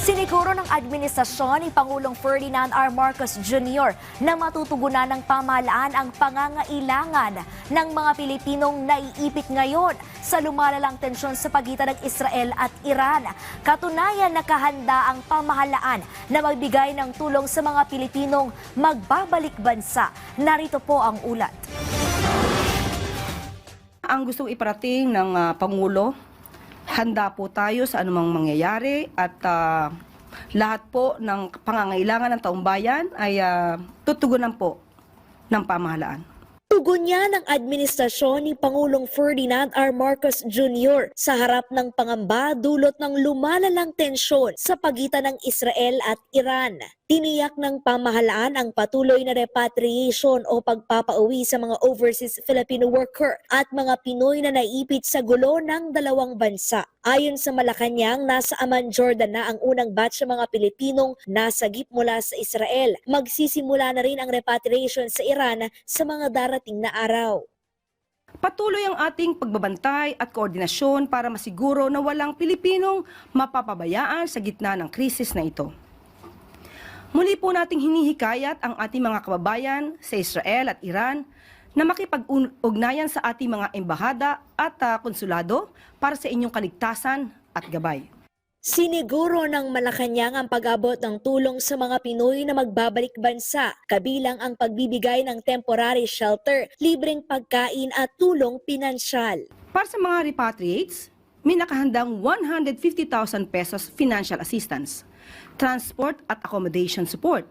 Siniguro ng administrasyon ni Pangulong Ferdinand R. Marcos Jr. na matutugunan ng pamahalaan ang pangangailangan ng mga Pilipinong naiipit ngayon sa lumalalang tensyon sa pagitan ng Israel at Iran. Katunayan, nakahanda ang pamahalaan na magbigay ng tulong sa mga Pilipinong magbabalik bansa. Narito po ang ulat. Ang gustong iparating ng Pangulo, handa po tayo sa anumang mangyayari at lahat po ng pangangailangan ng taong bayan ay tutugunan po ng pamahalaan. Tugon niya ng administrasyon ni Pangulong Ferdinand R. Marcos Jr. sa harap ng pangamba dulot ng lumalalang tensyon sa pagitan ng Israel at Iran. Tiniyak ng pamahalaan ang patuloy na repatriation o pagpapauwi sa mga overseas Filipino worker at mga Pinoy na naipit sa gulo ng dalawang bansa. Ayon sa Malacanang, nasa Amman, Jordan na ang unang batch ng mga Pilipinong nasagip mula sa Israel. Magsisimula na rin ang repatriation sa Iran sa mga darating na araw. Patuloy ang ating pagbabantay at koordinasyon para masiguro na walang Pilipinong mapapabayaan sa gitna ng krisis na ito. Muli po nating hinihikayat ang ating mga kababayan sa Israel at Iran na makipag-ugnayan sa ating mga embahada at konsulado para sa inyong kaligtasan at gabay. Siniguro ng Malacanang ang pag-abot ng tulong sa mga Pinoy na magbabalik bansa, kabilang ang pagbibigay ng temporary shelter, libreng pagkain at tulong pinansyal. Para sa mga repatriates, may nakahandang 150,000 pesos financial assistance, transport at accommodation support,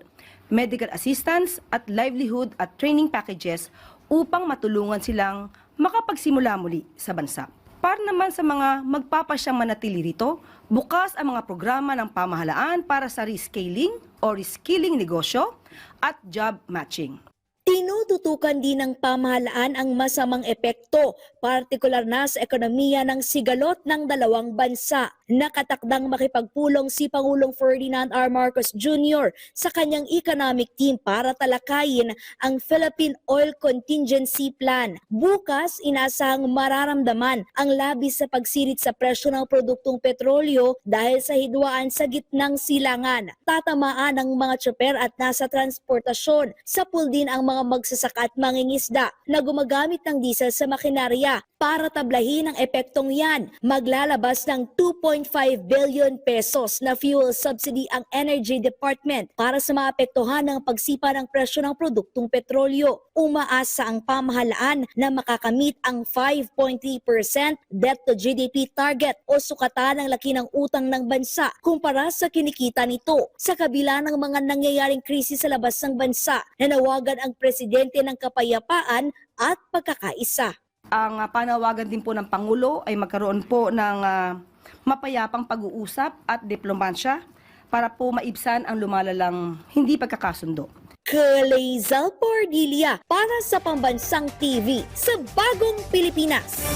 medical assistance at livelihood at training packages upang matulungan silang makapagsimula muli sa bansa. Para naman sa mga magpapasyang manatili rito, bukas ang mga programa ng pamahalaan para sa rescaling o reskilling negosyo at job matching. Tinututukan din ng pamahalaan ang masamang epekto, partikular na sa ekonomiya ng sigalot ng dalawang bansa. Nakatakdang makipagpulong si Pangulong Ferdinand R. Marcos Jr. sa kanyang economic team para talakayin ang Philippine Oil Contingency Plan. Bukas, inasahang mararamdaman ang labis sa pagsirit sa presyo ng produktong petrolyo dahil sa hidwaan sa gitnang silangan. Tatamaan ang mga tsoper at nasa transportasyon. Sapul din ang mga magsasaka at mangingisda na gumagamit ng diesel sa makinarya. Para tablahin ang epektong yan, maglalabas ng 2.5 billion pesos na fuel subsidy ang Energy Department para sa maapektuhan ng pagsipa ng presyo ng produktong petrolyo. Umaasa ang pamahalaan na makakamit ang 5.3% debt to GDP target o sukatan ng laki ng utang ng bansa kumpara sa kinikita nito. Sa kabila ng mga nangyayaring krisis sa labas ng bansa, nanawagan ang presidente ng kapayapaan at pagkakaisa. Ang panawagan din po ng Pangulo ay magkaroon po ng mapayapang pag-uusap at diplomansya para po maibsan ang lumalalang hindi pagkakasundo. Kalezal Pordilia para sa Pambansang TV sa Bagong Pilipinas.